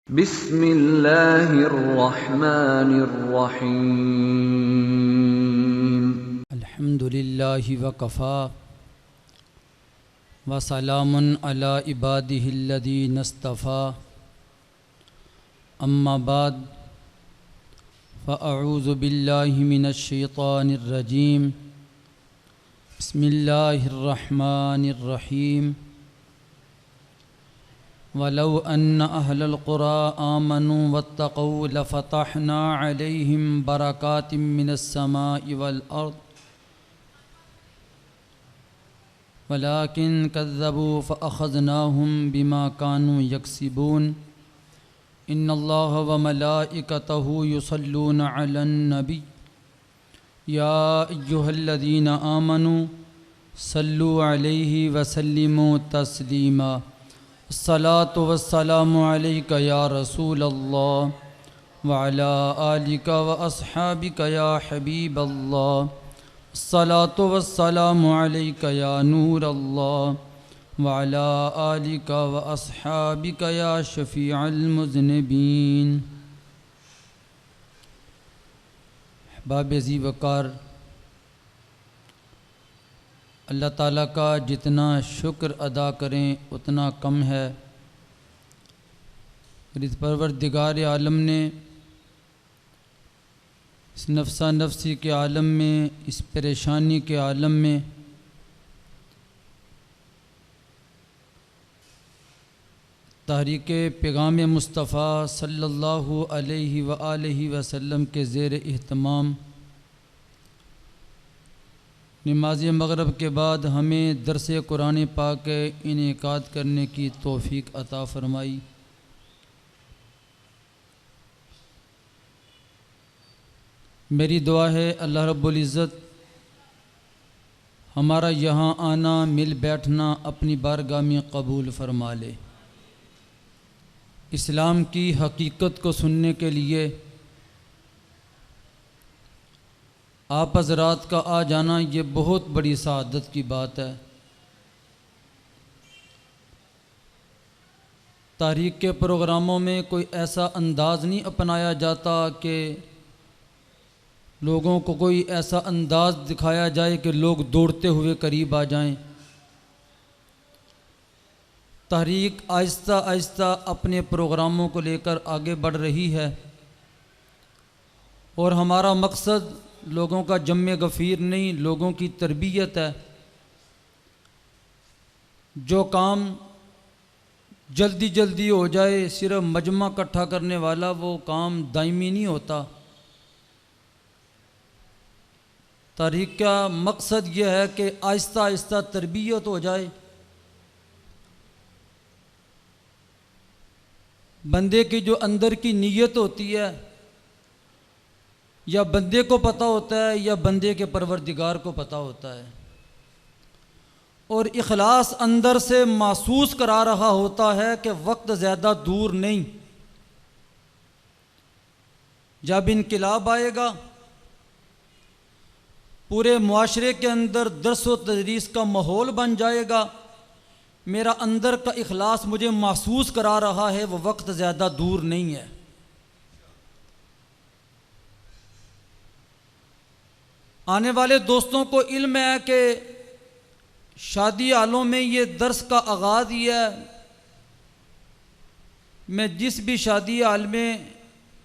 بسم اللہ الرحمن الرحیم الحمد للہ وکفا وسلام علی عبادہ الذین اصطفیٰ اما بعد فاعوذ باللہ من الشیطان الرجیم بسم اللہ الرحمن الرحیم وَلَوْ أَنَّ أَهْلَ الْقُرَىٰ آمَنُوا وَاتَّقَوْا لَفَتَحْنَا عَلَيْهِمْ بَرَكَاتٍ مِّنَ السَّمَاءِ وَالْأَرْضِ وَلَٰكِن كَذَّبُوا فَأَخَذْنَاهُمْ بِمَا كَانُوا يَكْسِبُونَ إِنَّ اللَّهَ وَمَلَائِكَتَهُ يُصَلُّونَ عَلَى النَّبِيِّ يَا أَيُّهَا الَّذِينَ آمَنُوا صَلُّوا عَلَيْهِ وَسَلِّمُوا تَسْلِيمًا الصلاۃ والسلام علیک یا رسول اللہ وعلی آلک واصحابک یا حبیب اللہ الصلاۃ والسلام علیک یا نور اللہ وعلی آلک واصحابک یا شفیع المذنبین۔ احباب ذی وقار، اللہ تعالیٰ کا جتنا شکر ادا کریں اتنا کم ہے۔ اس پروردگار عالم نے اس نفسا نفسی کے عالم میں، اس پریشانی کے عالم میں تحریک پیغام مصطفیٰ صلی اللہ علیہ وآلہ وسلم کے زیر اہتمام نماز مغرب کے بعد ہمیں درس قرآن پاک انعقاد کرنے کی توفیق عطا فرمائی۔ میری دعا ہے اللہ رب العزت ہمارا یہاں آنا، مل بیٹھنا اپنی بارگاہ میں قبول فرما لے۔ اسلام کی حقیقت کو سننے کے لیے آپ حضرات کا آ جانا یہ بہت بڑی سعادت کی بات ہے۔ تاریخ کے پروگراموں میں کوئی ایسا انداز نہیں اپنایا جاتا کہ لوگوں کو کوئی ایسا انداز دکھایا جائے کہ لوگ دوڑتے ہوئے قریب آ جائیں۔ تحریک آہستہ آہستہ اپنے پروگراموں کو لے کر آگے بڑھ رہی ہے، اور ہمارا مقصد لوگوں کا جمع غفیر نہیں، لوگوں کی تربیت ہے۔ جو کام جلدی جلدی ہو جائے، صرف مجمع اکٹھا کرنے والا، وہ کام دائمی نہیں ہوتا۔ تحریک کا مقصد یہ ہے کہ آہستہ آہستہ تربیت ہو جائے، بندے کی جو اندر کی نیت ہوتی ہے یا بندے کو پتہ ہوتا ہے یا بندے کے پروردگار کو پتہ ہوتا ہے، اور اخلاص اندر سے محسوس کرا رہا ہوتا ہے کہ وقت زیادہ دور نہیں۔ جب انقلاب آئے گا، پورے معاشرے کے اندر درس و تدریس کا ماحول بن جائے گا، میرا اندر کا اخلاص مجھے محسوس کرا رہا ہے وہ وقت زیادہ دور نہیں ہے۔ آنے والے دوستوں کو علم ہے کہ شادی حالوں میں یہ درس کا آغاز ہی ہے۔ میں جس بھی شادی حال میں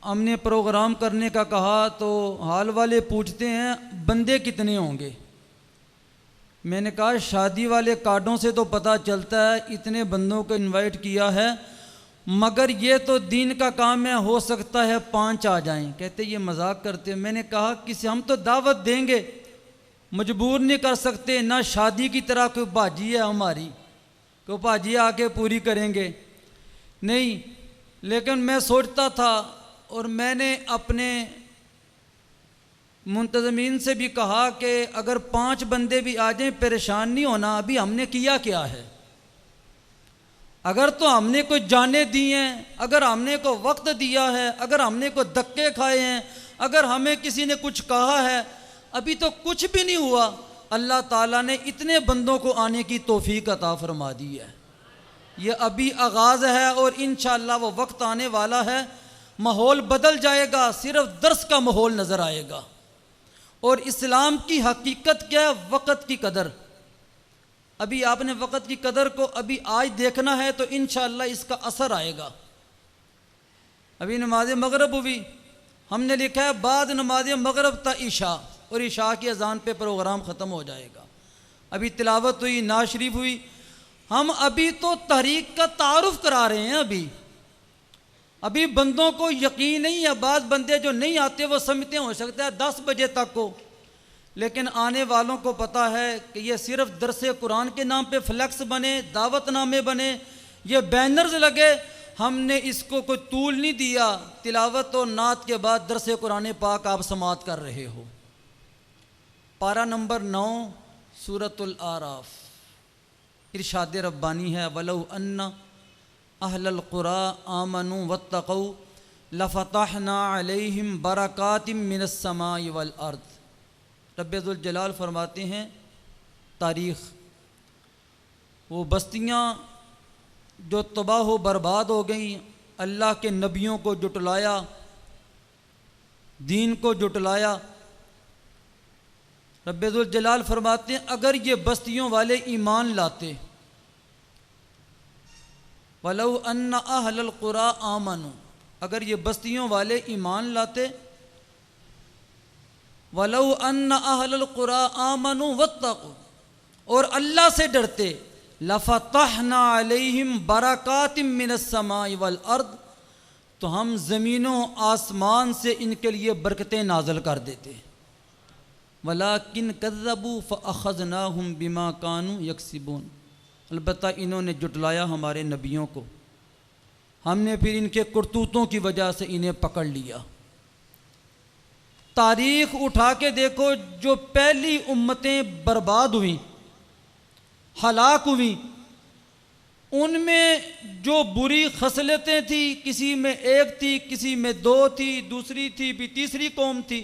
ہم نے پروگرام کرنے کا کہا تو حال والے پوچھتے ہیں بندے کتنے ہوں گے۔ میں نے کہا شادی والے کارڈوں سے تو پتہ چلتا ہے اتنے بندوں کو انوائٹ کیا ہے، مگر یہ تو دین کا کام ہے، ہو سکتا ہے 5 آ جائیں۔ کہتے یہ مذاق کرتے ہیں۔ میں نے کہا کسی ہم تو دعوت دیں گے، مجبور نہیں کر سکتے، نہ شادی کی طرح کوئی بھاجی ہے ہماری کہ بھاجی آ کے پوری کریں گے، نہیں۔ لیکن میں سوچتا تھا، اور میں نے اپنے منتظمین سے بھی کہا کہ اگر 5 بندے بھی آ جائیں پریشان نہیں ہونا، ابھی ہم نے کیا کیا ہے۔ اگر تو ہم نے کوئی جانیں دی ہیں، اگر ہم نے کوئی وقت دیا ہے، اگر ہم نے کوئی دھکے کھائے ہیں، اگر ہمیں کسی نے کچھ کہا ہے، ابھی تو کچھ بھی نہیں ہوا۔ اللہ تعالیٰ نے اتنے بندوں کو آنے کی توفیق عطا فرما دی ہے۔ یہ ابھی آغاز ہے اور انشاءاللہ وہ وقت آنے والا ہے، ماحول بدل جائے گا، صرف درس کا ماحول نظر آئے گا۔ اور اسلام کی حقیقت کیا ہے؟ وقت کی قدر۔ ابھی آپ نے وقت کی قدر کو ابھی آج دیکھنا ہے تو انشاءاللہ اس کا اثر آئے گا۔ ابھی نماز مغرب ہوئی، ہم نے لکھا ہے بعد نماز مغرب تا عشاء، اور عشاء کی اذان پہ پروگرام ختم ہو جائے گا۔ ابھی تلاوت ہوئی، نعت شریف ہوئی، ہم ابھی تو تحریک کا تعارف کرا رہے ہیں۔ ابھی بندوں کو یقین نہیں ہے، بعض بندے جو نہیں آتے وہ سمجھتے ہو سکتا ہے 10 بجے تک کو، لیکن آنے والوں کو پتہ ہے کہ یہ صرف درس قرآن کے نام پہ فلیکس بنے، دعوت نامے بنے، یہ بینرز لگے، ہم نے اس کو کوئی طول نہیں دیا۔ تلاوت و نعت کے بعد درس قرآن پاک آپ سماعت کر رہے ہو۔ پارہ نمبر 9 سورۃ الاعراف، ارشاد ربانی ہے وَلَوْ أَنَّ أَهْلَ الْقُرَىٰ آمَنُوا وَاتَّقَوْا لَفَتَحْنَا عَلَيْهِمْ بَرَكَاتٍ مِّنَ السَّمَاءِ وَالْأَرْضِ۔ رب ذوالجلال فرماتے ہیں تاریخ، وہ بستیاں جو تباہ و برباد ہو گئیں، اللہ کے نبیوں کو جٹلایا، دین کو جٹلایا، رب ذوالجلال فرماتے ہیں اگر یہ بستیوں والے ایمان لاتے، وَلَوْ أَنَّ أَهْلَ الْقُرَىٰ آمَنُوا، اگر یہ بستیوں والے ایمان لاتے، وَلَوْ أَنَّ أَهْلَ الْقُرَىٰ آمَنُوا وَاتَّقُوا، اور اللہ سے ڈرتے، لَفَتَحْنَا عَلَيْهِمْ بَرَكَاتٍ مِّنَ السَّمَاءِ وَالْأَرْضِ، تو ہم زمین و آسمان سے ان کے لیے برکتیں نازل کر دیتے۔ وَلَٰكِنْ كَذَّبُوا فَأَخَذْنَاهُمْ بِمَا كَانُوا يَكْسِبُونَ، البتہ انہوں نے جٹلایا ہمارے نبیوں کو، ہم نے پھر ان کے کرتوتوں کی وجہ سے انہیں پکڑ لیا۔ تاریخ اٹھا کے دیکھو، جو پہلی امتیں برباد ہوئیں، ہلاک ہوئیں، ان میں جو بری خصلتیں تھیں، کسی میں ایک تھی، کسی میں 2 تھی، دوسری تھی بھی تیسری قوم تھی،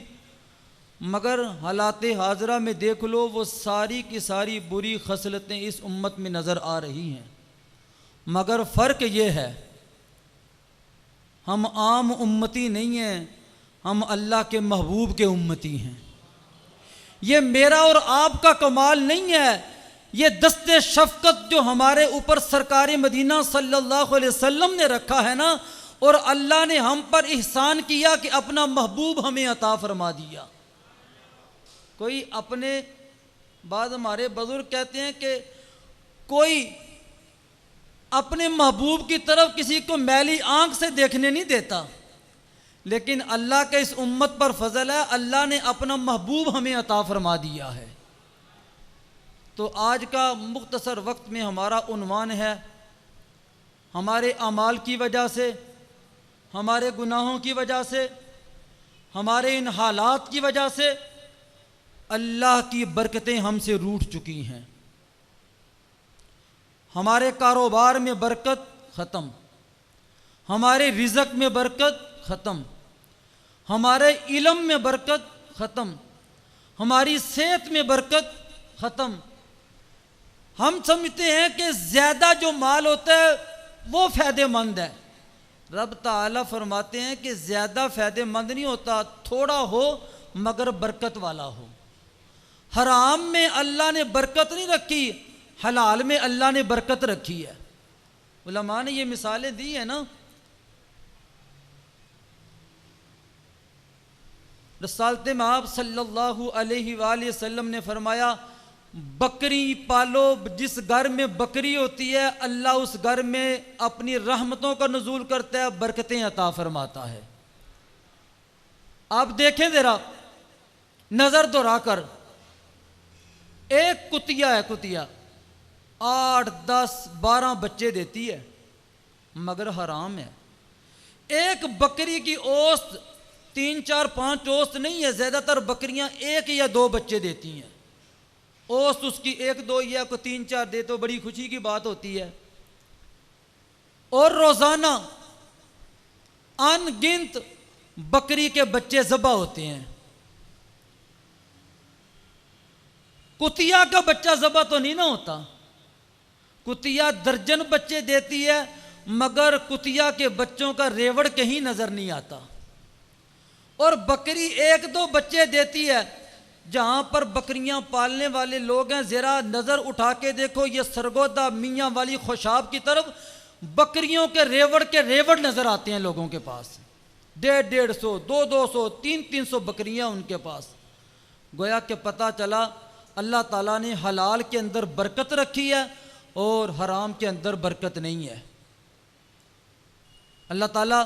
مگر حالات حاضرہ میں دیکھ لو وہ ساری کی ساری بری خصلتیں اس امت میں نظر آ رہی ہیں، مگر فرق یہ ہے ہم عام امتی نہیں ہیں، ہم اللہ کے محبوب کے امتی ہیں۔ یہ میرا اور آپ کا کمال نہیں ہے، یہ دست شفقت جو ہمارے اوپر سرکار مدینہ صلی اللہ علیہ وسلم نے رکھا ہے نا، اور اللہ نے ہم پر احسان کیا کہ اپنا محبوب ہمیں عطا فرما دیا۔ کوئی اپنے بعض ہمارے بزرگ کہتے ہیں کہ کوئی اپنے محبوب کی طرف کسی کو میلی آنکھ سے دیکھنے نہیں دیتا، لیکن اللہ کے اس امت پر فضل ہے، اللہ نے اپنا محبوب ہمیں عطا فرما دیا ہے۔ تو آج کا مختصر وقت میں ہمارا عنوان ہے، ہمارے اعمال کی وجہ سے، ہمارے گناہوں کی وجہ سے، ہمارے ان حالات کی وجہ سے اللہ کی برکتیں ہم سے روٹھ چکی ہیں۔ ہمارے کاروبار میں برکت ختم، ہمارے رزق میں برکت ختم، ہمارے علم میں برکت ختم، ہماری صحت میں برکت ختم۔ ہم سمجھتے ہیں کہ زیادہ جو مال ہوتا ہے وہ فائدہ مند ہے، رب تعالیٰ فرماتے ہیں کہ زیادہ فائدہ مند نہیں ہوتا، تھوڑا ہو مگر برکت والا ہو۔ حرام میں اللہ نے برکت نہیں رکھی، حلال میں اللہ نے برکت رکھی ہے۔ علماء نے یہ مثالیں دی ہیں نا، رسالت مآب صلی اللہ علیہ وآلہ وسلم نے فرمایا بکری پالو، جس گھر میں بکری ہوتی ہے اللہ اس گھر میں اپنی رحمتوں کا نزول کرتا ہے، برکتیں عطا فرماتا ہے۔ آپ دیکھیں ذرا نظر دوڑا کر، ایک کتیا ہے، کتیا 8 10 12 بچے دیتی ہے مگر حرام ہے۔ ایک بکری کی اوسط 3 4 5 اوسط نہیں ہے، زیادہ تر بکریاں 1 یا 2 بچے دیتی ہیں، اوسط اس کی 1 2 یا کوئی 3 4 دے تو بڑی خوشی کی بات ہوتی ہے۔ اور روزانہ ان گنت بکری کے بچے ذبح ہوتے ہیں، کتیا کا بچہ ذبح تو نہیں نہ ہوتا، کتیا درجن بچے دیتی ہے مگر کتیا کے بچوں کا ریوڑ کہیں نظر نہیں آتا، اور بکری ایک دو بچے دیتی ہے۔ جہاں پر بکریاں پالنے والے لوگ ہیں ذرا نظر اٹھا کے دیکھو یہ سرگودا میاں والی خوشاب کی طرف بکریوں کے ریوڑ نظر آتے ہیں لوگوں کے پاس، 150 200 300 بکریاں ان کے پاس۔ گویا کہ پتہ چلا اللہ تعالیٰ نے حلال کے اندر برکت رکھی ہے اور حرام کے اندر برکت نہیں ہے۔ اللہ تعالیٰ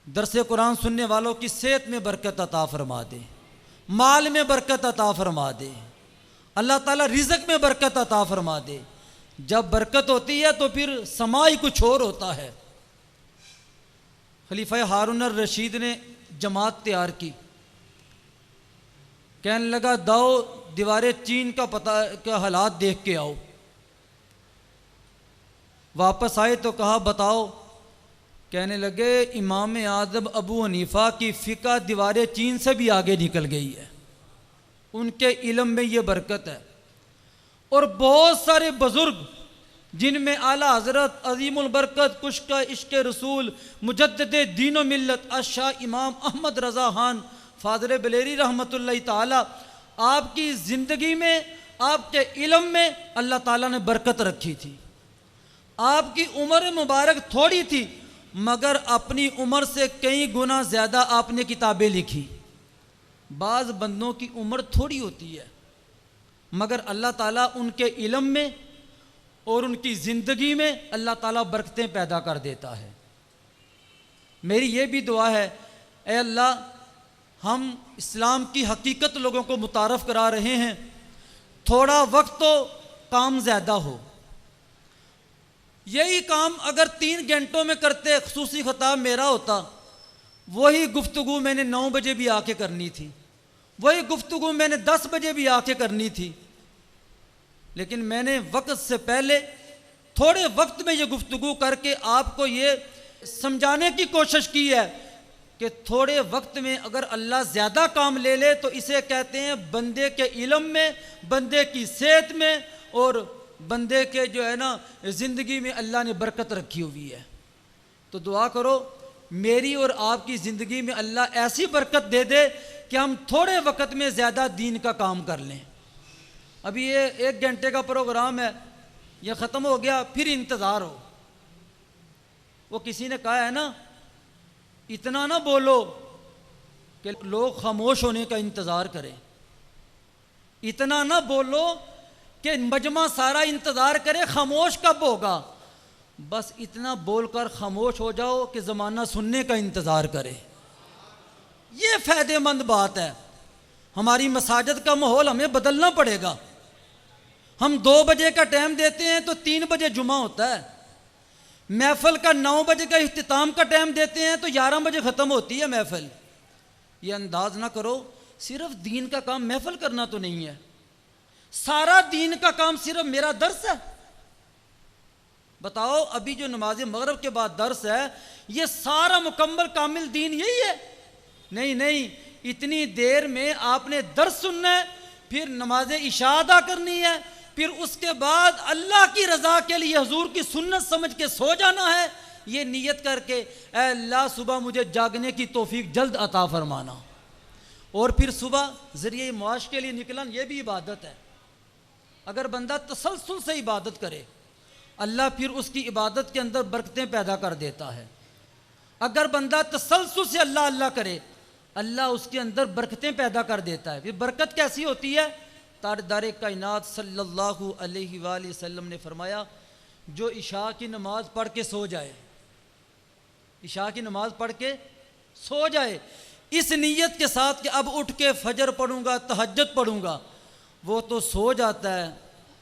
درس قرآن سننے والوں کی صحت میں برکت عطا فرما دے، مال میں برکت عطا فرما دے، اللہ تعالیٰ رزق میں برکت عطا فرما دے۔ جب برکت ہوتی ہے تو پھر سما ہی کچھ اور ہوتا ہے۔ خلیفہ ہارون الرشید نے جماعت تیار کی، کہنے لگا داؤ دیوارِ چین کا حالات دیکھ کے آؤ۔ واپس آئے تو کہا بتاؤ، کہنے لگے امام اعظم ابو حنیفہ کی فقہ دیوارِ چین سے بھی آگے نکل گئی ہے، ان کے علم میں یہ برکت ہے۔ اور بہت سارے بزرگ جن میں اعلیٰ حضرت عظیم البرکت کشکہ عشق رسول مجدد دین و ملت شاہ امام احمد رضا خان فاضل بلیری رحمۃ اللہ تعالی، آپ کی زندگی میں آپ کے علم میں اللہ تعالیٰ نے برکت رکھی تھی۔ آپ کی عمر مبارک تھوڑی تھی مگر اپنی عمر سے کئی گنا زیادہ آپ نے کتابیں لکھی۔ بعض بندوں کی عمر تھوڑی ہوتی ہے مگر اللہ تعالیٰ ان کے علم میں اور ان کی زندگی میں اللہ تعالیٰ برکتیں پیدا کر دیتا ہے۔ میری یہ بھی دعا ہے، اے اللہ ہم اسلام کی حقیقت لوگوں کو متعارف کرا رہے ہیں، تھوڑا وقت تو کام زیادہ ہو۔ یہی کام اگر 3 گھنٹوں میں کرتے، خصوصی خطاب میرا ہوتا، وہی گفتگو میں نے 9 بجے بھی آ کے کرنی تھی، وہی گفتگو میں نے 10 بجے بھی آ کے کرنی تھی، لیکن میں نے وقت سے پہلے تھوڑے وقت میں یہ گفتگو کر کے آپ کو یہ سمجھانے کی کوشش کی ہے کہ تھوڑے وقت میں اگر اللہ زیادہ کام لے لے تو اسے کہتے ہیں بندے کے علم میں، بندے کی صحت میں اور بندے کے جو ہے نا زندگی میں اللہ نے برکت رکھی ہوئی ہے۔ تو دعا کرو میری اور آپ کی زندگی میں اللہ ایسی برکت دے دے کہ ہم تھوڑے وقت میں زیادہ دین کا کام کر لیں۔ ابھی یہ 1 گھنٹے کا پروگرام ہے، یہ ختم ہو گیا پھر انتظار ہو۔ وہ کسی نے کہا ہے نا اتنا نہ بولو کہ لوگ خاموش ہونے کا انتظار کریں، اتنا نہ بولو کہ مجمع سارا انتظار کرے خاموش کب ہوگا، بس اتنا بول کر خاموش ہو جاؤ کہ زمانہ سننے کا انتظار کرے۔ یہ فائدہ مند بات ہے۔ ہماری مساجد کا ماحول ہمیں بدلنا پڑے گا۔ ہم 2 بجے کا ٹائم دیتے ہیں تو 3 بجے جمعہ ہوتا ہے، محفل کا 9 بجے کا اختتام کا ٹائم دیتے ہیں تو 11 بجے ختم ہوتی ہے محفل۔ یہ انداز نہ کرو صرف دین کا کام محفل کرنا تو نہیں ہے، سارا دین کا کام صرف میرا درس ہے۔ بتاؤ ابھی جو نماز مغرب کے بعد درس ہے یہ سارا مکمل کامل دین یہی ہے؟ نہیں، اتنی دیر میں آپ نے درس سننا ہے، پھر نماز عشاء ادا کرنی ہے، پھر اس کے بعد اللہ کی رضا کے لیے حضور کی سنت سمجھ کے سو جانا ہے، یہ نیت کر کے اے اللہ صبح مجھے جاگنے کی توفیق جلد عطا فرمانا، اور پھر صبح ذریعہ معاش کے لیے نکلنا، یہ بھی عبادت ہے۔ اگر بندہ تسلسل سے عبادت کرے اللہ پھر اس کی عبادت کے اندر برکتیں پیدا کر دیتا ہے۔ اگر بندہ تسلسل سے اللہ کرے اللہ اس کے اندر برکتیں پیدا کر دیتا ہے۔ پھر برکت کیسی ہوتی ہے؟ تاجدار کائنات صلی اللہ علیہ وآلہ وسلم نے فرمایا جو عشاء کی نماز پڑھ کے سو جائے، عشاء کی نماز پڑھ کے سو جائے اس نیت کے ساتھ کہ اب اٹھ کے فجر پڑھوں گا، تہجد پڑھوں گا، وہ تو سو جاتا ہے۔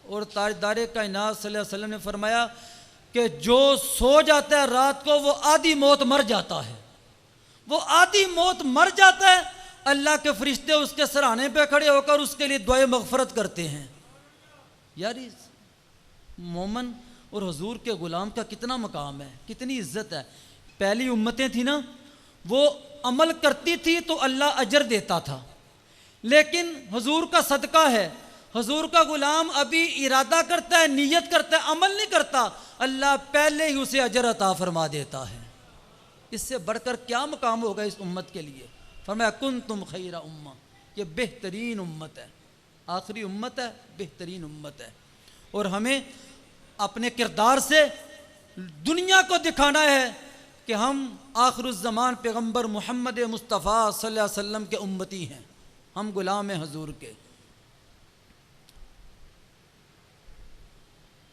اور تاجدار کائنات صلی اللہ علیہ وسلم نے فرمایا کہ جو سو جاتا ہے رات کو وہ آدھی موت مر جاتا ہے، وہ آدھی موت مر جاتا ہے، اللہ کے فرشتے اس کے سرانے پہ کھڑے ہو کر اس کے لیے دعائے مغفرت کرتے ہیں۔ یاری مومن اور حضور کے غلام کا کتنا مقام ہے، کتنی عزت ہے۔ پہلی امتیں تھیں نا وہ عمل کرتی تھی تو اللہ اجر دیتا تھا، لیکن حضور کا صدقہ ہے، حضور کا غلام ابھی ارادہ کرتا ہے، نیت کرتا ہے، عمل نہیں کرتا، اللہ پہلے ہی اسے اجر عطا فرما دیتا ہے۔ اس سے بڑھ کر کیا مقام ہوگا اس امت کے لیے؟ فرمایا کنتم خیر امہ، یہ بہترین امت ہے، آخری امت ہے، بہترین امت ہے۔ اور ہمیں اپنے کردار سے دنیا کو دکھانا ہے کہ ہم آخر الزمان پیغمبر محمد مصطفیٰ صلی اللہ علیہ وسلم کے امتی ہیں، ہم غلام ہیں حضور کے۔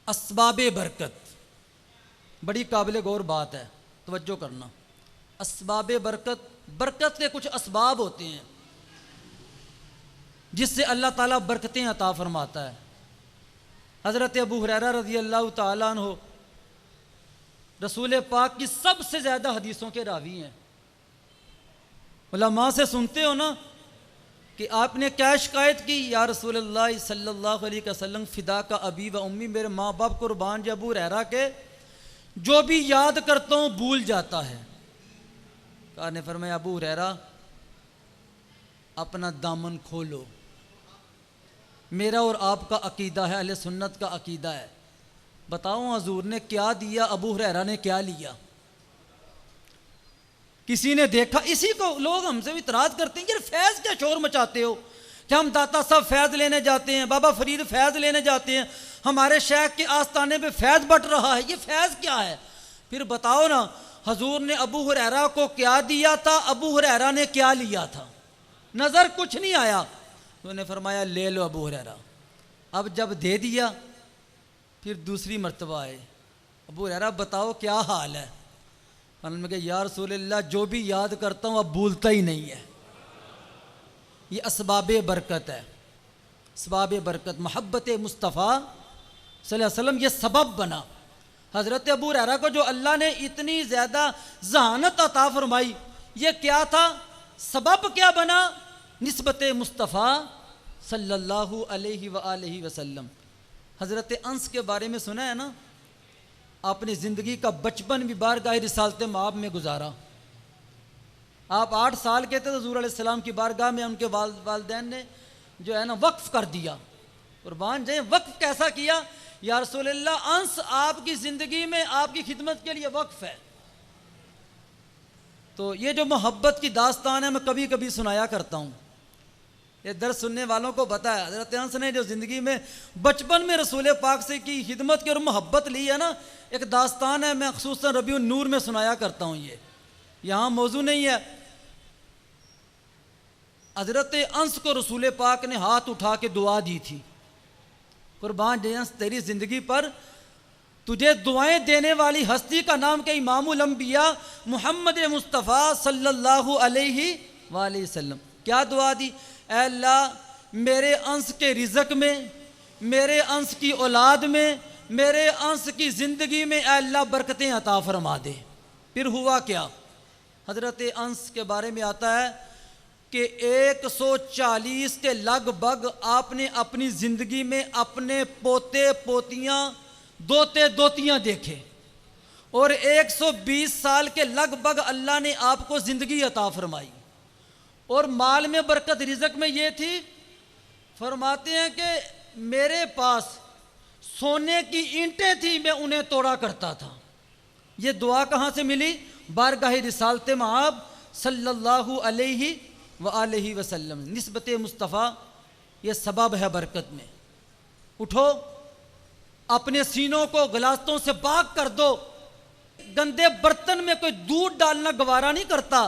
اسباب برکت بڑی قابل غور بات ہے، توجہ کرنا۔ اسباب برکت، برکت کے کچھ اسباب ہوتے ہیں جس سے اللہ تعالیٰ برکتیں عطا فرماتا ہے۔ حضرت ابو ہریرہ رضی اللہ تعالیٰ عنہ رسول پاک کی سب سے زیادہ حدیثوں کے راوی ہیں۔ علماء سے سنتے ہو نا کہ آپ نے کیا شکایت کی؟ یا رسول اللہ صلی اللہ علیہ وسلم فدا کا ابی و امی، میرے ماں باپ قربان جو ابو ہریرہ کے، جو بھی یاد کرتا ہوں بھول جاتا ہے۔ کہا نے فرمایا ابو ہریرہ اپنا دامن کھولو، میرا اور آپ کا عقیدہ ہے، اہل سنت کا عقیدہ ہے، بتاؤ حضور نے کیا دیا، ابو ہریرہ نے کیا لیا؟ کسی نے دیکھا؟ اسی کو لوگ ہم سے بھی اعتراض کرتے ہیں، یار فیض کیا شور مچاتے ہو کہ ہم داتا صاحب فیض لینے جاتے ہیں، بابا فرید فیض لینے جاتے ہیں، ہمارے شیخ کے آستانے پہ فیض بٹ رہا ہے، یہ فیض کیا ہے؟ پھر بتاؤ نا حضور نے ابو ہریرہ کو کیا دیا تھا، ابو ہریرہ نے کیا لیا تھا؟ نظر کچھ نہیں آیا۔ تو نے فرمایا لے لو ابو ہریرہ۔ اب جب دے دیا پھر دوسری مرتبہ آئے، ابو ہریرہ بتاؤ کیا حال ہے؟ فرمایا کہ یا رسول اللہ جو بھی یاد کرتا ہوں اب بھولتا ہی نہیں ہے۔ یہ اسباب برکت ہے، اسباب برکت، محبت مصطفیٰ صلی اللہ علیہ وسلم یہ سبب بنا۔ حضرت ابو ہریرہ کو جو اللہ نے اتنی زیادہ ذہانت عطا فرمائی، یہ کیا تھا؟ سبب کیا بنا؟ نسبت مصطفیٰ صلی اللہ علیہ وآلہ وسلم۔ حضرت انس کے بارے میں سنا ہے نا، آپ نے زندگی کا بچپن بھی بارگاہ رسالت مآب میں گزارا۔ آپ 8 سال کے تھے تو حضور علیہ السلام کی بارگاہ میں ان کے والدین نے جو ہے نا وقف کر دیا۔ قربان جائیں، وقف کیسا کیا؟ یا رسول اللہ انس آپ کی زندگی میں آپ کی خدمت کے لیے وقف ہے۔ تو یہ جو محبت کی داستان ہے میں کبھی کبھی سنایا کرتا ہوں، یہ درس سننے والوں کو پتہ ہے حضرت انس نے جو زندگی میں بچپن میں رسول پاک سے کی خدمت کی اور محبت لی ہے نا، ایک داستان ہے، میں خصوصاً ربیع النور میں سنایا کرتا ہوں۔ یہ یہاں موضوع نہیں ہے۔ حضرت انس کو رسول پاک نے ہاتھ اٹھا کے دعا دی تھی، قربان جائیں تیری زندگی پر تجھے دعائیں دینے والی ہستی کا نام کہ امام الانبیاء محمد مصطفیٰ صلی اللہ علیہ وآلہ وسلم۔ کیا دعا دی؟ اے اللہ میرے انس کے رزق میں، میرے انس کی اولاد میں، میرے انس کی زندگی میں اے اللہ برکتیں عطا فرما دے۔ پھر ہوا کیا؟ حضرت انس کے بارے میں آتا ہے کہ 140 کے لگ بھگ آپ نے اپنی زندگی میں اپنے پوتے پوتیاں دوتے دوتیاں دیکھے، اور 120 سال کے لگ بھگ اللہ نے آپ کو زندگی عطا فرمائی، اور مال میں برکت، رزق میں یہ تھی، فرماتے ہیں کہ میرے پاس سونے کی اینٹیں تھیں، میں انہیں توڑا کرتا تھا۔ یہ دعا کہاں سے ملی؟ بارگاہ رسالت مآب صلی اللہ علیہ وآلہ وسلم۔ نسبت مصطفیٰ یہ سبب ہے برکت میں۔ اٹھو اپنے سینوں کو غلاظتوں سے پاک کر دو۔ گندے برتن میں کوئی دودھ ڈالنا گوارا نہیں کرتا،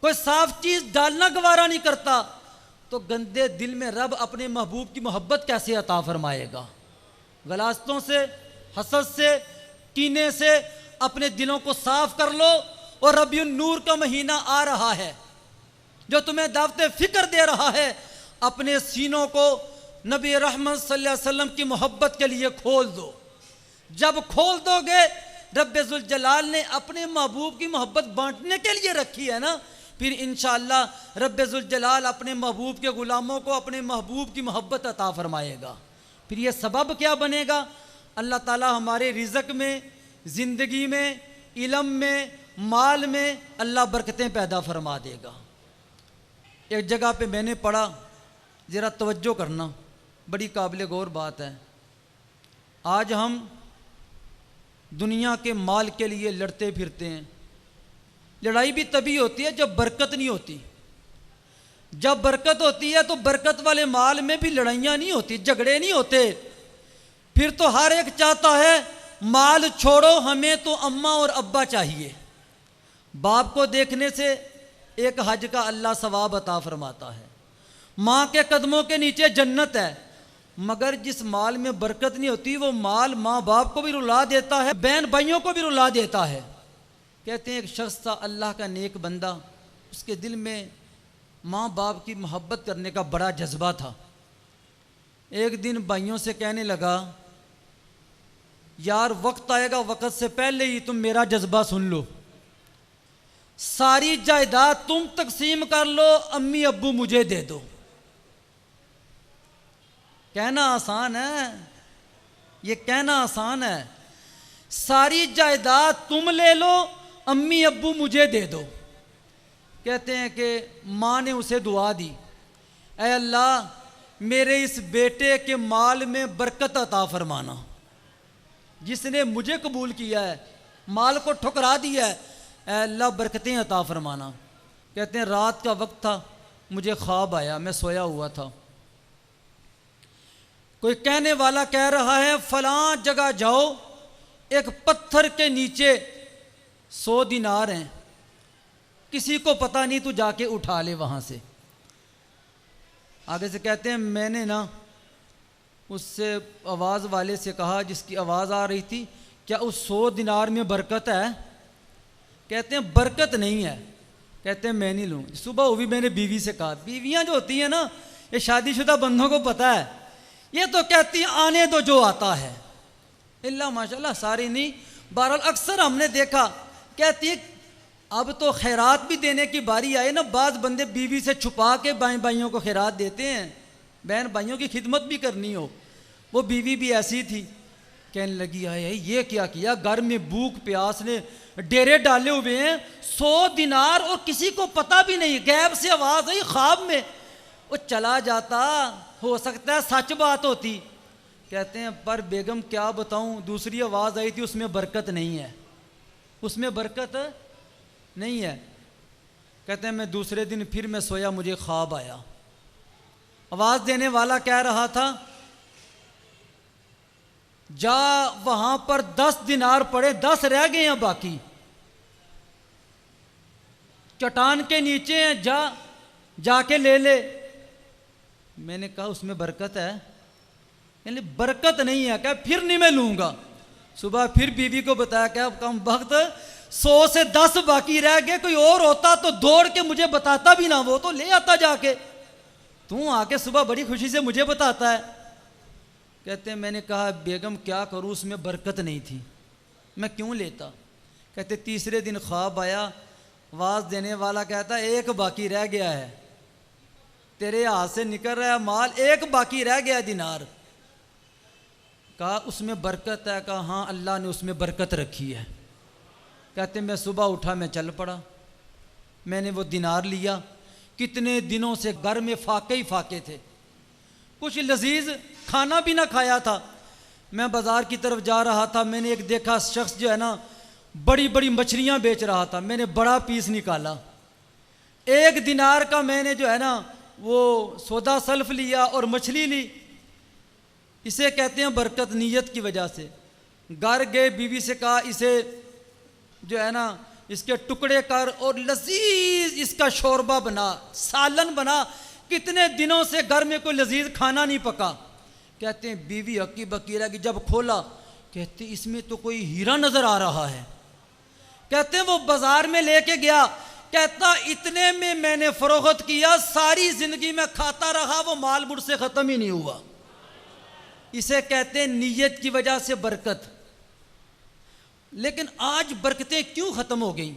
کوئی صاف چیز ڈالنا گوارا نہیں کرتا، تو گندے دل میں رب اپنے محبوب کی محبت کیسے عطا فرمائے گا؟ غلاظتوں سے، حسد سے، کینے سے اپنے دلوں کو صاف کر لو، اور ربیع النور کا مہینہ آ رہا ہے جو تمہیں دعوت فکر دے رہا ہے، اپنے سینوں کو نبی رحمت صلی اللہ علیہ وسلم کی محبت کے لیے کھول دو۔ جب کھول دو گے، رب ذوالجلال نے اپنے محبوب کی محبت بانٹنے کے لیے رکھی ہے نا، پھر انشاءاللہ رب ذوالجلال اپنے محبوب کے غلاموں کو اپنے محبوب کی محبت عطا فرمائے گا۔ پھر یہ سبب کیا بنے گا؟ اللہ تعالی ہمارے رزق میں، زندگی میں، علم میں، مال میں اللہ برکتیں پیدا فرما دے گا۔ ایک جگہ پہ میں نے پڑھا، ذرا توجہ کرنا، بڑی قابل غور بات ہے۔ آج ہم دنیا کے مال کے لیے لڑتے پھرتے ہیں۔ لڑائی بھی تبھی ہوتی ہے جب برکت نہیں ہوتی۔ جب برکت ہوتی ہے تو برکت والے مال میں بھی لڑائیاں نہیں ہوتی، جھگڑے نہیں ہوتے۔ پھر تو ہر ایک چاہتا ہے مال چھوڑو، ہمیں تو اماں اور ابا چاہیے۔ باپ کو دیکھنے سے ایک حج کا اللہ ثواب عطا فرماتا ہے، ماں کے قدموں کے نیچے جنت ہے۔ مگر جس مال میں برکت نہیں ہوتی وہ مال ماں باپ کو بھی رلا دیتا ہے، بہن بھائیوں کو بھی رلا دیتا ہے۔ کہتے ہیں ایک شخص تھا اللہ کا نیک بندہ، اس کے دل میں ماں باپ کی محبت کرنے کا بڑا جذبہ تھا۔ ایک دن بھائیوں سے کہنے لگا یار وقت آئے گا، وقت سے پہلے ہی تم میرا جذبہ سن لو، ساری جائیداد تم تقسیم کر لو، امی ابو مجھے دے دو۔ کہنا آسان ہے، یہ کہنا آسان ہے، ساری جائیداد تم لے لو، امی ابو مجھے دے دو۔ کہتے ہیں کہ ماں نے اسے دعا دی، اے اللہ میرے اس بیٹے کے مال میں برکت عطا فرمانا، جس نے مجھے قبول کیا ہے، مال کو ٹھکرا دیا ہے، اے اللہ برکتیں عطا فرمانا۔ کہتے ہیں رات کا وقت تھا، مجھے خواب آیا، میں سویا ہوا تھا، کوئی کہنے والا کہہ رہا ہے فلاں جگہ جاؤ، ایک پتھر کے نیچے 100 دینار ہیں، کسی کو پتہ نہیں، تو جا کے اٹھا لے وہاں سے۔ آگے سے کہتے ہیں میں نے نا اس سے آواز والے سے کہا جس کی آواز آ رہی تھی، کیا اس 100 دینار میں برکت ہے؟ کہتے ہیں برکت نہیں ہے۔ کہتے ہیں میں نہیں لوں۔ صبح ہوئی میں نے بیوی سے کہا، بیویاں جو ہوتی ہیں نا یہ شادی شدہ بندوں کو پتہ ہے، یہ تو کہتی ہیں آنے دو جو آتا ہے، اللہ ماشاءاللہ ساری نہیں، بہرحال اکثر ہم نے دیکھا، کہتی ہے اب تو خیرات بھی دینے کی باری آئے نا، بعض بندے بیوی سے چھپا کے بھائیوں کو خیرات دیتے ہیں، بہن بھائیوں کی خدمت بھی کرنی ہو۔ وہ بیوی بھی ایسی تھی، کہنے لگی آئے یہ کیا کیا، گھر میں بھوک پیاس نے ڈیرے ڈالے ہوئے ہیں، 100 دینار اور کسی کو پتہ بھی نہیں، غیب سے آواز آئی خواب میں، وہ چلا جاتا، ہو سکتا ہے سچ بات ہوتی۔ کہتے ہیں پر بیگم کیا بتاؤں، دوسری آواز آئی تھی اس میں برکت نہیں ہے، اس میں برکت نہیں ہے۔ کہتے ہیں میں دوسرے دن پھر میں سویا، مجھے خواب آیا، آواز دینے والا کہہ رہا تھا جا وہاں پر 10 دینار پڑے، 10 رہ گئے ہیں باقی، چٹان کے نیچے ہیں، جا کے لے لے۔ میں نے کہا اس میں برکت ہے؟ یعنی برکت نہیں ہے، کہ پھر نہیں میں لوں گا۔ صبح پھر بیوی کو بتایا کہ اب کم وقت 100 سے 10 باقی رہ گئے، کوئی اور ہوتا تو دوڑ کے مجھے بتاتا بھی نہ، وہ تو لے آتا جا کے، تو آ کے صبح بڑی خوشی سے مجھے بتاتا ہے۔ کہتے ہیں میں نے کہا بیگم کیا کروں، اس میں برکت نہیں تھی، میں کیوں لیتا؟ کہتے تیسرے دن خواب آیا، آواز دینے والا کہتا ایک باقی رہ گیا ہے، تیرے ہاتھ سے نکل رہا ہے مال، ایک باقی رہ گیا دینار۔ کہا اس میں برکت ہے؟ کہا ہاں اللہ نے اس میں برکت رکھی ہے۔ کہتے میں صبح اٹھا، میں چل پڑا، میں نے وہ دینار لیا، کتنے دنوں سے گھر میں فاقے ہی فاقے تھے، کچھ لذیذ کھانا بھی نہ کھایا تھا۔ میں بازار کی طرف جا رہا تھا، میں نے ایک دیکھا شخص جو ہے نا بڑی بڑی مچھلیاں بیچ رہا تھا، میں نے بڑا پیس نکالا، 1 دینار کا میں نے جو ہے نا وہ سودا سلف لیا اور مچھلی لی۔ اسے کہتے ہیں برکت، نیت کی وجہ سے۔ گھر گئے، بیوی سے کہا اسے جو ہے نا اس کے ٹکڑے کر اور لذیذ اس کا شوربہ بنا، سالن بنا، کتنے دنوں سے گھر میں کوئی لذیذ کھانا نہیں پکا۔ کہتے ہیں بیوی ہکی بکی رہ گئی، جب کھولا کہتے اس میں تو کوئی ہیرا نظر آ رہا ہے۔ کہتے ہیں وہ بازار میں لے کے گیا، کہتا اتنے میں نے فروخت کیا، ساری زندگی میں کھاتا رہا، وہ مال مجھ سے ختم ہی نہیں ہوا۔ اسے کہتے ہیں نیت کی وجہ سے برکت۔ لیکن آج برکتیں کیوں ختم ہو گئیں؟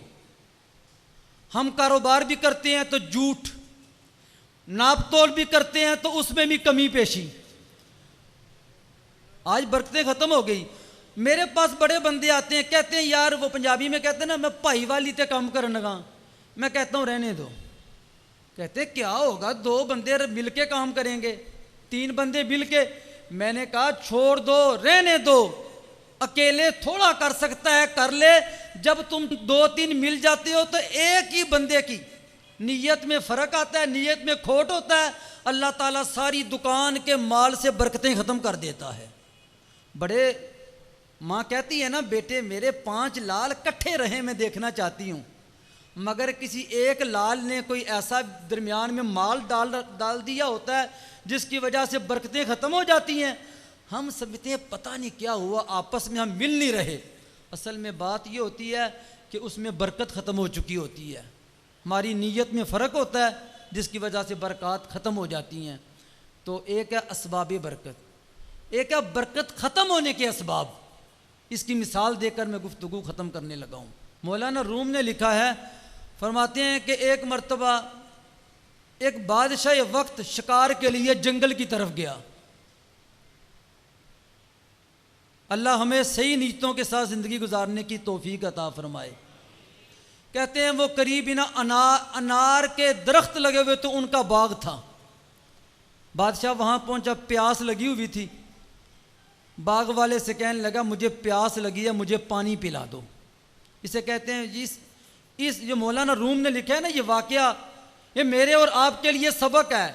ہم کاروبار بھی کرتے ہیں تو جھوٹ، ناپ تول بھی کرتے ہیں تو اس میں بھی کمی پیشی، آج برکتیں ختم ہو گئی۔ میرے پاس بڑے بندے آتے ہیں، کہتے ہیں یار، وہ پنجابی میں کہتے ہیں نا میں بھائی والی تے کام کرنے گا، میں کہتا ہوں رہنے دو۔ کہتے ہیں کیا ہوگا، 2 بندے مل کے کام کریں گے، 3 بندے مل کے، میں نے کہا چھوڑ دو، رہنے دو، اکیلے تھوڑا کر سکتا ہے کر لے، جب تم 2-3 مل جاتے ہو تو ایک ہی بندے کی نیت میں فرق آتا ہے، نیت میں کھوٹ ہوتا ہے، اللہ تعالیٰ ساری دکان کے مال سے برکتیں ختم کر دیتا ہے۔ بڑے ماں کہتی ہے نا، بیٹے میرے 5 لال کٹھے رہے میں دیکھنا چاہتی ہوں، مگر کسی ایک لال نے کوئی ایسا درمیان میں مال ڈال دیا ہوتا ہے جس کی وجہ سے برکتیں ختم ہو جاتی ہیں۔ ہم سمجھتے ہیں پتہ نہیں کیا ہوا، آپس میں ہم مل نہیں رہے، اصل میں بات یہ ہوتی ہے کہ اس میں برکت ختم ہو چکی ہوتی ہے، ہماری نیت میں فرق ہوتا ہے جس کی وجہ سے برکات ختم ہو جاتی ہیں۔ تو ایک ہے اسباب برکت، ایک ہے برکت ختم ہونے کے اسباب۔ اس کی مثال دے کر میں گفتگو ختم کرنے لگا ہوں۔ مولانا روم نے لکھا ہے، فرماتے ہیں کہ ایک مرتبہ ایک بادشاہ وقت شکار کے لیے جنگل کی طرف گیا۔ اللہ ہمیں صحیح نیتوں کے ساتھ زندگی گزارنے کی توفیق عطا فرمائے۔ کہتے ہیں وہ قریب ہی نا انار کے درخت لگے ہوئے تو ان کا باغ تھا۔ بادشاہ وہاں پہنچا، پیاس لگی ہوئی تھی، باغ والے سے کہنے لگا مجھے پیاس لگی ہے، مجھے پانی پلا دو۔ اسے کہتے ہیں اس جو مولانا روم نے لکھا ہے نا، یہ واقعہ یہ میرے اور آپ کے لیے سبق ہے،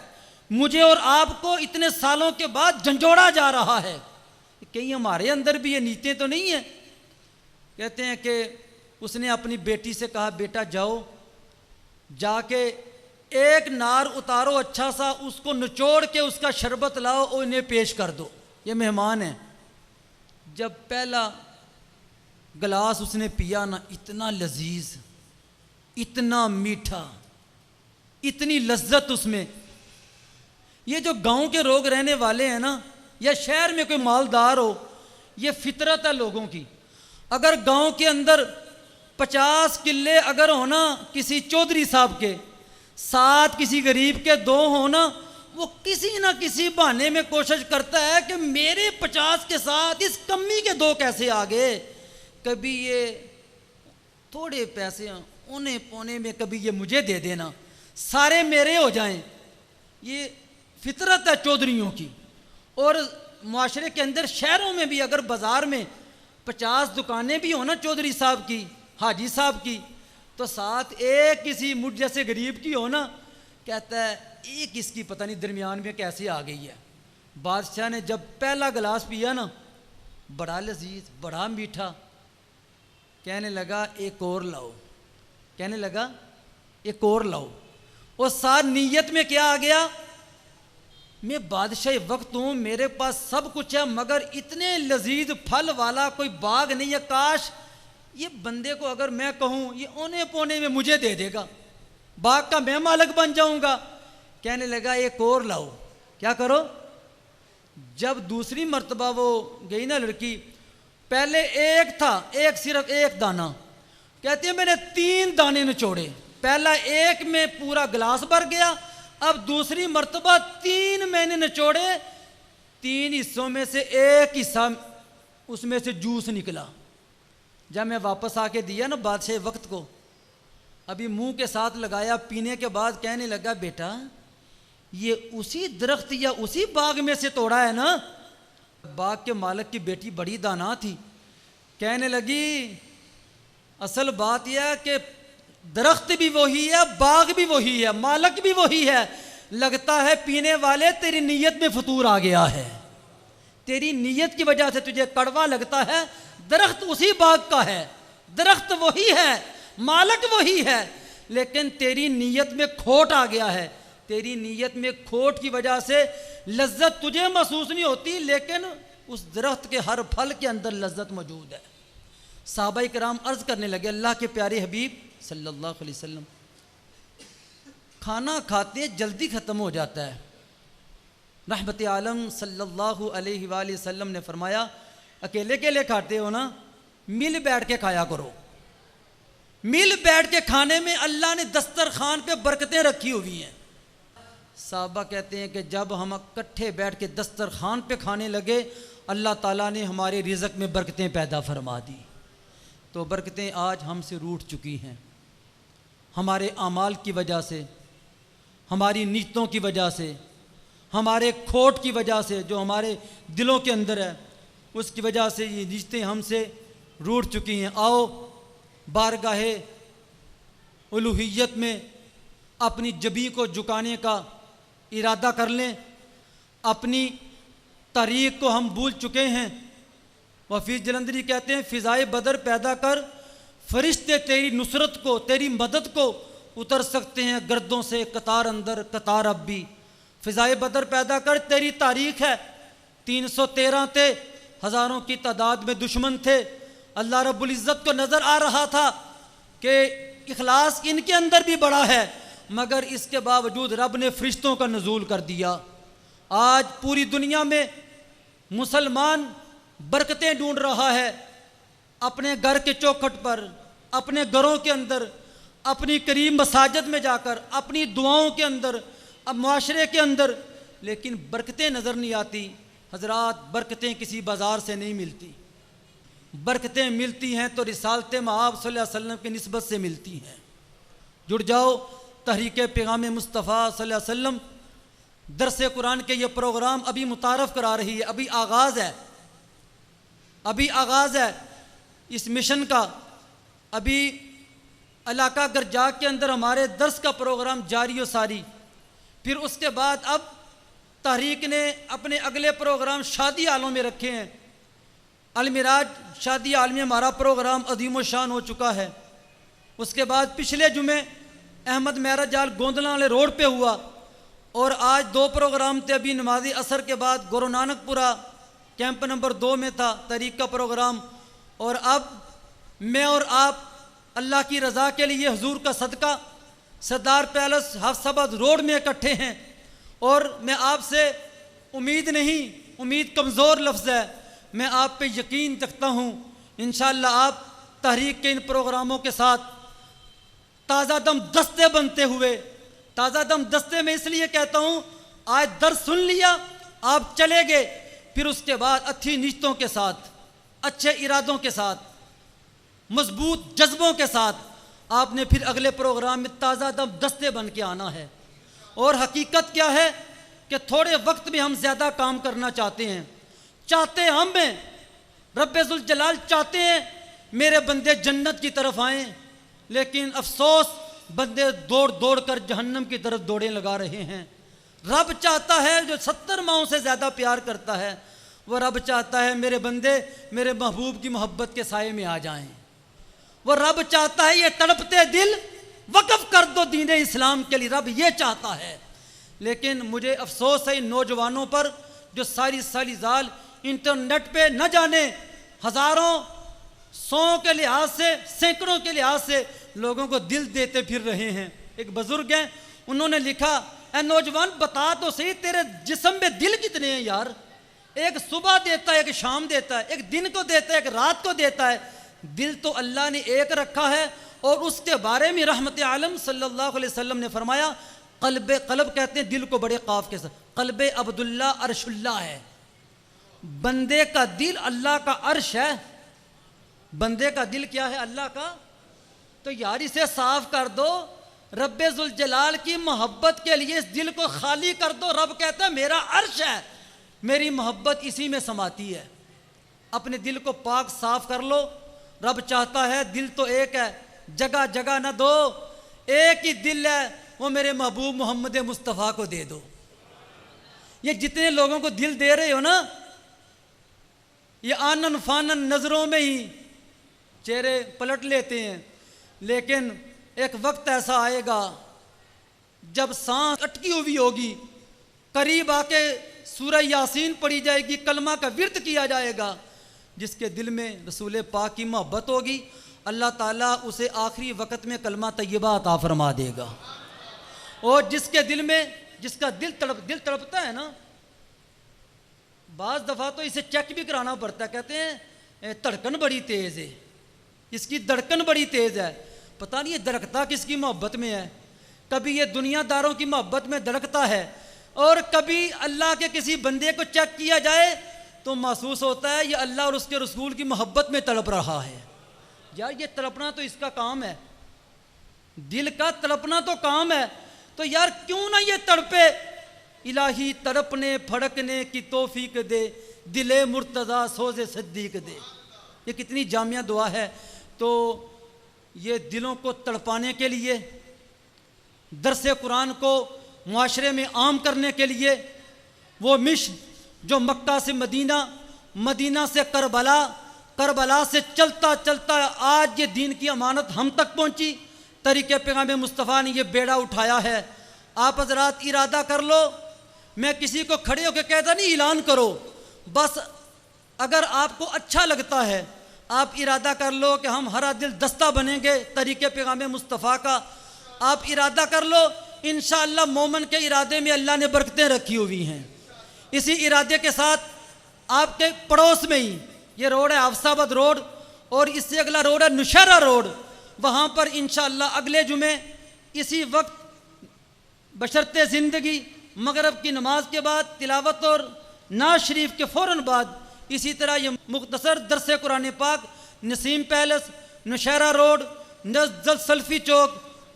مجھے اور آپ کو اتنے سالوں کے بعد جھنجھوڑا جا رہا ہے، کہیں ہمارے اندر بھی یہ نیتیں تو نہیں ہیں۔ کہتے ہیں کہ اس نے اپنی بیٹی سے کہا بیٹا جاؤ، جا کے ایک نار اتارو اچھا سا، اس کو نچوڑ کے اس کا شربت لاؤ اور انہیں پیش کر دو، یہ مہمان ہیں۔ جب پہلا گلاس اس نے پیا نا، اتنا لذیذ، اتنا میٹھا، اتنی لذت اس میں۔ یہ جو گاؤں کے لوگ رہنے والے ہیں نا، یا شہر میں کوئی مالدار ہو، یہ فطرت ہے لوگوں کی۔ اگر گاؤں کے اندر 50 کلے اگر ہونا کسی چودھری صاحب کے، 7 کسی غریب کے 2 ہونا، وہ کسی نہ کسی بہانے میں کوشش کرتا ہے کہ میرے 50 کے ساتھ اس کمی کے 2 کیسے آ گئے۔ کبھی یہ تھوڑے پیسے اونے پونے میں، کبھی یہ مجھے دے دینا، سارے میرے ہو جائیں۔ یہ فطرت ہے چودھریوں کی۔ اور معاشرے کے اندر شہروں میں بھی اگر بازار میں 50 دکانیں بھی ہونا چودھری صاحب کی، حاجی صاحب کی، تو ساتھ ایک کسی مجھ جیسے غریب کی ہونا، کہتا ہے ایک اس کی پتہ نہیں درمیان میں کیسے آ گئی ہے۔ بادشاہ نے جب پہلا گلاس پیا نا، بڑا لذیذ، بڑا میٹھا، کہنے لگا ایک اور لاؤ، کہنے لگا ایک اور لاؤ۔ اور ساتھ نیت میں کیا آ گیا، میں بادشاہ وقت ہوں، میرے پاس سب کچھ ہے، مگر اتنے لذیذ پھل والا کوئی باغ نہیں ہے، کاش یہ بندے کو اگر میں کہوں یہ اونے پونے میں مجھے دے دے گا، باغ کا میں مالک بن جاؤں گا۔ کہنے لگا ایک اور لاؤ۔ کیا کرو؟ جب دوسری مرتبہ وہ گئی نا لڑکی، پہلے ایک تھا، صرف ایک دانہ، کہتی ہے میں نے 3 دانے نچوڑے، پہلا ایک میں پورا گلاس بھر گیا، اب دوسری مرتبہ 3 میں نے نچوڑے، 3 حصوں میں سے ایک حصہ اس میں سے جوس نکلا۔ جب میں واپس آ کے دیا نا بادشاہ وقت کو، ابھی منہ کے ساتھ لگایا، پینے کے بعد کہنے لگا بیٹا یہ اسی درخت یا اسی باغ میں سے توڑا ہے نا؟ باغ کے مالک کی بیٹی بڑی دانا تھی، کہنے لگی اصل بات یہ ہے کہ درخت بھی وہی ہے، باغ بھی وہی ہے، مالک بھی وہی ہے، لگتا ہے پینے والے تیری نیت میں فطور آ گیا ہے، تیری نیت کی وجہ سے تجھے کڑوا لگتا ہے، درخت اسی باغ کا ہے، درخت وہی ہے، مالک وہی ہے، لیکن تیری نیت میں کھوٹ آ گیا ہے، تیری نیت میں کھوٹ کی وجہ سے لذت تجھے محسوس نہیں ہوتی، لیکن اس درخت کے ہر پھل کے اندر لذت موجود ہے۔ صحابہ کرام عرض کرنے لگے اللہ کے پیارے حبیب صلی اللہ علیہ وسلم، کھانا کھاتے جلدی ختم ہو جاتا ہے۔ رحمت عالم صلی اللہ علیہ وآلہ وسلم نے فرمایا اکیلے اکیلے کھاتے ہو نا، مل بیٹھ کے کھایا کرو۔ مل بیٹھ کے کھانے میں اللہ نے دسترخوان پہ برکتیں رکھی ہوئی ہیں۔ صحابہ کہتے ہیں کہ جب ہم اکٹھے بیٹھ کے دسترخوان پہ کھانے لگے، اللہ تعالیٰ نے ہمارے رزق میں برکتیں پیدا فرما دی۔ تو برکتیں آج ہم سے روٹھ چکی ہیں، ہمارے اعمال کی وجہ سے، ہماری نیتوں کی وجہ سے، ہمارے کھوٹ کی وجہ سے جو ہمارے دلوں کے اندر ہے اس کی وجہ سے یہ رشتے ہم سے روٹ چکی ہیں۔ آؤ بارگاہ الوہیت میں اپنی جبیں کو جھکانے کا ارادہ کر لیں۔ اپنی تاریخ کو ہم بھول چکے ہیں۔ وفیظ جلندری کہتے ہیں فضائے بدر پیدا کر، فرشتے تیری نصرت کو تیری مدد کو اتر سکتے ہیں گردوں سے قطار اندر قطار اب بھی۔ فضائے بدر پیدا کر تیری تاریخ ہے، 313 تھے، ہزاروں کی تعداد میں دشمن تھے۔ اللہ رب العزت کو نظر آ رہا تھا کہ اخلاص ان کے اندر بھی بڑا ہے، مگر اس کے باوجود رب نے فرشتوں کا نزول کر دیا۔ آج پوری دنیا میں مسلمان برکتیں ڈھونڈ رہا ہے، اپنے گھر کے چوکھٹ پر، اپنے گھروں کے اندر، اپنی قریب مساجد میں جا کر، اپنی دعاؤں کے اندر، اب معاشرے کے اندر، لیکن برکتیں نظر نہیں آتی۔ حضرات برکتیں کسی بازار سے نہیں ملتی، برکتیں ملتی ہیں تو رسالت مآب صلی اللہ علیہ وسلم کی نسبت سے ملتی ہیں۔ جڑ جاؤ تحریک پیغام مصطفیٰ صلی اللہ علیہ وسلم۔ درس قرآن کے یہ پروگرام ابھی متعارف کرا رہی ہے، ابھی آغاز ہے، ابھی آغاز ہے اس مشن کا۔ ابھی علاقہ گرجا کے اندر ہمارے درس کا پروگرام جاری و ساری، پھر اس کے بعد اب تحریک نے اپنے اگلے پروگرام شادی عالم میں رکھے ہیں۔ المراج شادی عالمی ہمارا پروگرام عظیم و شان ہو چکا ہے۔ اس کے بعد پچھلے جمعے احمد مہرا جال گوندلا والے روڈ پہ ہوا، اور آج 2 پروگرام تھے۔ ابھی نماز عصر کے بعد گورو نانک پورہ کیمپ نمبر 2 میں تھا تحریک کا پروگرام، اور اب میں اور آپ اللہ کی رضا کے لیے حضور کا صدقہ سردار پیلس حفظ آباد روڈ میں اکٹھے ہیں۔ اور میں آپ سے امید نہیں، امید کمزور لفظ ہے، میں آپ پہ یقین رکھتا ہوں انشاءاللہ آپ تحریک کے ان پروگراموں کے ساتھ تازہ دم دستے بنتے ہوئے، تازہ دم دستے میں اس لیے کہتا ہوں آج درس سن لیا آپ چلے گئے، پھر اس کے بعد اچھی نیتوں کے ساتھ، اچھے ارادوں کے ساتھ، مضبوط جذبوں کے ساتھ آپ نے پھر اگلے پروگرام میں تازہ دم دستے بن کے آنا ہے۔ اور حقیقت کیا ہے کہ تھوڑے وقت میں ہم زیادہ کام کرنا چاہتے ہیں، چاہتے ہم ہیں، رب ذوالجلال چاہتے ہیں میرے بندے جنت کی طرف آئیں، لیکن افسوس بندے دوڑ دوڑ کر جہنم کی طرف دوڑیں لگا رہے ہیں۔ رب چاہتا ہے جو 70 ماؤں سے زیادہ پیار کرتا ہے، وہ رب چاہتا ہے میرے بندے میرے محبوب کی محبت کے سائے میں آ جائیں۔ وہ رب چاہتا ہے یہ تڑپتے دل وقف کر دو دین اسلام کے لیے، رب یہ چاہتا ہے۔ لیکن مجھے افسوس ہے ان نوجوانوں پر جو ساری سال انٹرنیٹ پہ نہ جانے ہزاروں، 100 کے لحاظ سے، سینکڑوں کے لحاظ سے لوگوں کو دل دیتے پھر رہے ہیں۔ ایک بزرگ ہیں، انہوں نے لکھا اے نوجوان بتا تو صحیح تیرے جسم میں دل کتنے ہیں یار؟ ایک صبح دیتا ہے، ایک شام دیتا ہے، ایک دن کو دیتا ہے، ایک رات کو دیتا ہے۔ دل تو اللہ نے ایک رکھا ہے، اور اس کے بارے میں رحمت عالم صلی اللہ علیہ وسلم نے فرمایا قلب کہتے ہیں دل کو بڑے قاف کے ساتھ، قلب عبداللہ عرش اللہ ہے۔ بندے کا دل اللہ کا عرش ہے، بندے کا دل کیا ہے؟ اللہ کا۔ تو یار اسے صاف کر دو، رب ذوالجلال کی محبت کے لیے اس دل کو خالی کر دو۔ رب کہتا ہے میرا عرش ہے، میری محبت اسی میں سماتی ہے۔ اپنے دل کو پاک صاف کر لو۔ رب چاہتا ہے دل تو ایک ہے، جگہ جگہ نہ دو، ایک ہی دل ہے، وہ میرے محبوب محمد مصطفیٰ کو دے دو۔ یہ جتنے لوگوں کو دل دے رہے ہو نا، یہ آنن فانن نظروں میں ہی چہرے پلٹ لیتے ہیں، لیکن ایک وقت ایسا آئے گا جب سانس اٹکی ہوئی ہوگی، قریب آ کے سورہ یاسین پڑھی جائے گی، کلمہ کا ورد کیا جائے گا، جس کے دل میں رسول پاک کی محبت ہوگی اللہ تعالیٰ اسے آخری وقت میں کلمہ طیبہ عطا فرما دے گا۔ اور جس کے دل میں، جس کا دل تڑپتا ہے نا، بعض دفعہ تو اسے چیک بھی کرانا پڑتا ہے، کہتے ہیں دھڑکن بڑی تیز ہے، اس کی دھڑکن بڑی تیز ہے، پتہ نہیں یہ دھڑکتا کس کی محبت میں ہے۔ کبھی یہ دنیا داروں کی محبت میں دھڑکتا ہے، اور کبھی اللہ کے کسی بندے کو چیک کیا جائے تو محسوس ہوتا ہے یہ اللہ اور اس کے رسول کی محبت میں تڑپ رہا ہے۔ یار یہ تڑپنا تو اس کا کام ہے، دل کا تڑپنا تو کام ہے، تو یار کیوں نہ یہ تڑپے، الہی تڑپنے پھڑکنے کی توفیق دے، دل مرتضیٰ سوز صدیق دے۔ یہ کتنی جامعہ دعا ہے۔ تو یہ دلوں کو تڑپانے کے لیے، درس قرآن کو معاشرے میں عام کرنے کے لیے، وہ مشن جو مکہ سے مدینہ، مدینہ سے کربلا، کربلا سے چلتا چلتا آج یہ دین کی امانت ہم تک پہنچی، طریقے پیغام مصطفیٰ نے یہ بیڑا اٹھایا ہے۔ آپ حضرات ارادہ کر لو، میں کسی کو کھڑے ہو کے کہتا نہیں اعلان کرو، بس اگر آپ کو اچھا لگتا ہے آپ ارادہ کر لو کہ ہم ہرا دل دستہ بنیں گے طریقے پیغام مصطفیٰ کا۔ آپ ارادہ کر لو، انشاءاللہ مومن کے ارادے میں اللہ نے برکتیں رکھی ہوئی ہیں۔ اسی ارادے کے ساتھ آپ کے پڑوس میں ہی یہ روڈ ہے حفص آباد روڈ، اور اس سے اگلا روڈ ہے نوشہرہ روڈ، وہاں پر انشاءاللہ اگلے جمعے اسی وقت بشرط زندگی مغرب کی نماز کے بعد تلاوت اور نعت شریف کے فوراً بعد اسی طرح یہ مختصر درس قرآن پاک نسیم پیلس، نوشہرہ روڈ، نزدیک سلفی چوک،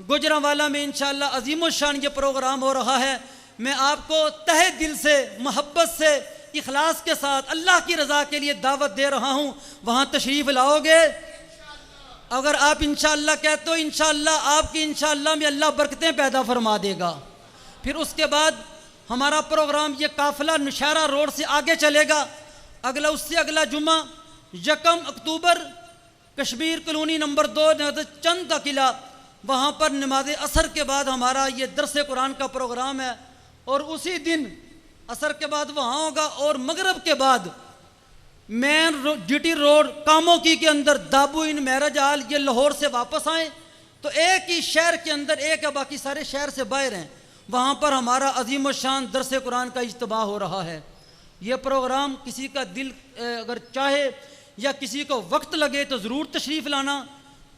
گوجرانوالا میں انشاءاللہ عظیم الشان یہ پروگرام ہو رہا ہے۔ میں آپ کو تہہ دل سے، محبت سے، اخلاص کے ساتھ اللہ کی رضا کے لیے دعوت دے رہا ہوں، وہاں تشریف لاؤ گے؟ اگر آپ انشاءاللہ کہتے ہو انشاءاللہ، آپ کی انشاءاللہ میں اللہ برکتیں پیدا فرما دے گا۔ پھر اس کے بعد ہمارا پروگرام یہ قافلہ نوشہرہ روڈ سے آگے چلے گا، اس سے اگلا جمعہ 1 اکتوبر کشمیر کالونی نمبر 2 چند کا قلعہ، وہاں پر نماز عصر کے بعد ہمارا یہ درس قرآن کا پروگرام ہے، اور اسی دن عصر کے بعد وہاں ہوگا، اور مغرب کے بعد مین جی ٹی روڈ کاموں کی کے اندر دابو ان معراج ہال، یہ لاہور سے واپس آئیں تو ایک ہی شہر کے اندر ایک ہے، باقی سارے شہر سے باہر ہیں، وہاں پر ہمارا عظیم الشان درس قرآن کا اجتماع ہو رہا ہے۔ یہ پروگرام کسی کا دل اگر چاہے یا کسی کو وقت لگے تو ضرور تشریف لانا،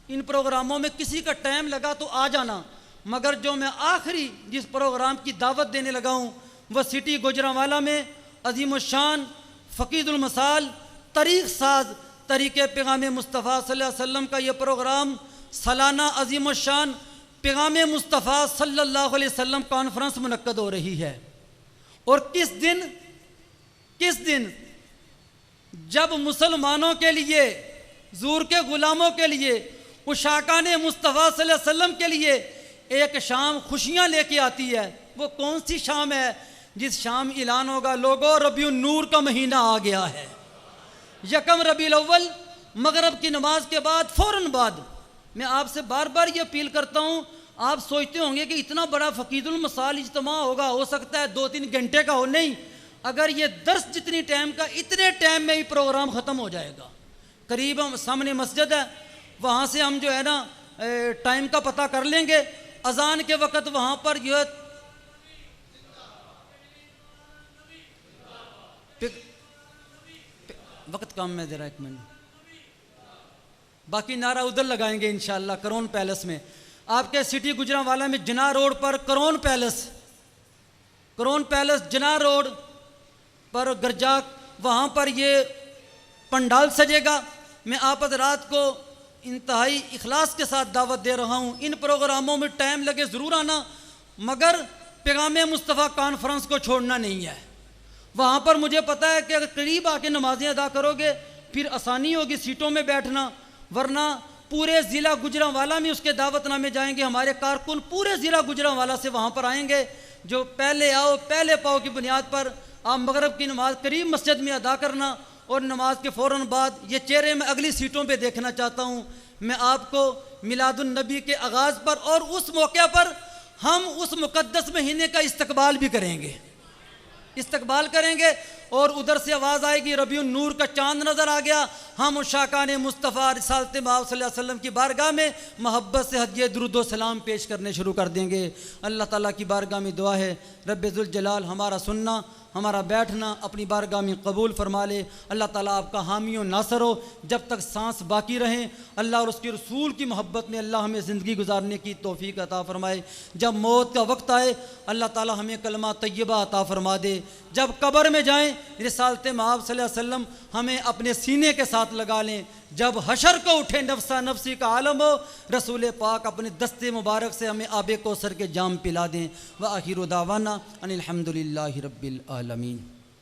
ان پروگراموں میں کسی کا ٹائم لگا تو آ جانا، مگر جو میں آخری جس پروگرام کی دعوت دینے لگا ہوں وہ سٹی گوجرانوالا میں عظیم الشان فقید المثال طریق ساز طریقے پیغام مصطفیٰ صلی اللہ علیہ وسلم کا یہ پروگرام سالانہ عظیم الشان پیغام مصطفیٰ صلی اللہ علیہ وسلم کانفرنس منعقد ہو رہی ہے۔ اور کس دن جب مسلمانوں کے لیے، حضور کے غلاموں کے لیے، عشاقان مصطفیٰ صلی اللہ علیہ وسلم کے لیے ایک شام خوشیاں لے کے آتی ہے۔ وہ کون سی شام ہے؟ جس شام اعلان ہوگا لوگوں ربیع النور کا مہینہ آ گیا ہے، 1 ربیع الاول مغرب کی نماز کے بعد فوراً بعد۔ میں آپ سے بار بار یہ اپیل کرتا ہوں، آپ سوچتے ہوں گے کہ اتنا بڑا فقید المثال اجتماع ہوگا، ہو سکتا ہے 2-3 گھنٹے کا ہو، نہیں، اگر یہ درس جتنی ٹائم کا، اتنے ٹائم میں ہی پروگرام ختم ہو جائے گا۔ قریب سامنے مسجد ہے، وہاں سے ہم جو ہے نا ٹائم کا پتہ کر لیں گے، اذان کے وقت وہاں پر جو ہے وقت کم ہے، ذرا 1 منٹ، باقی نعرہ ادھر لگائیں گے انشاءاللہ کرون پیلس میں، آپ کے سٹی گوجرانوالا میں جناح روڈ پر کرون پیلس جناح روڈ پر گرجاک، وہاں پر یہ پنڈال سجے گا۔ میں آپ حضرات کو انتہائی اخلاص کے ساتھ دعوت دے رہا ہوں، ان پروگراموں میں ٹائم لگے ضرور آنا، مگر پیغام مصطفیٰ کانفرنس کو چھوڑنا نہیں ہے۔ وہاں پر مجھے پتہ ہے کہ اگر قریب آ کے نمازیں ادا کرو گے پھر آسانی ہوگی سیٹوں میں بیٹھنا، ورنہ پورے ضلع گوجرانوالا میں اس کے دعوت نامے جائیں گے، ہمارے کارکن پورے ضلع گوجرانوالا سے وہاں پر آئیں گے، جو پہلے آؤ پہلے پاؤ کی بنیاد پر آپ مغرب کی نماز قریب مسجد میں ادا کرنا، اور نماز کے فوراً بعد یہ چہرے میں اگلی سیٹوں پہ دیکھنا چاہتا ہوں۔ میں آپ کو میلاد النبی کے آغاز پر اور اس موقع پر ہم اس مقدس مہینے کا استقبال بھی کریں گے، اور ادھر سے آواز آئے گی ربیع النور کا چاند نظر آ گیا، ہم عشاقان مصطفیٰ رسالت مآب صلی اللہ علیہ وسلم کی بارگاہ میں محبت سے ہدیہ درود و سلام پیش کرنے شروع کر دیں گے۔ اللہ تعالیٰ کی بارگاہ میں دعا ہے رب ذوالجلال ہمارا سننا، ہمارا بیٹھنا اپنی بارگاہ میں قبول فرما لے۔ اللہ تعالیٰ آپ کا حامی و ناصر ہو جب تک سانس باقی رہیں، اللہ اور اس کے رسول کی محبت میں اللہ ہمیں زندگی گزارنے کی توفیق عطا فرمائے۔ جب موت کا وقت آئے اللہ تعالیٰ ہمیں کلمہ طیبہ عطا فرما دے، جب قبر میں جائیں رسالت مآب صلی اللہ علیہ وسلم ہمیں اپنے سینے کے ساتھ لگا لیں. جب حشر کو اٹھے نفسا نفسی کا عالم ہو، رسول پاک اپنے دستے مبارک سے ہمیں آب کوثر کے جام پلا دیں. وآخر دعوانا ان الحمد للہ رب العالمین.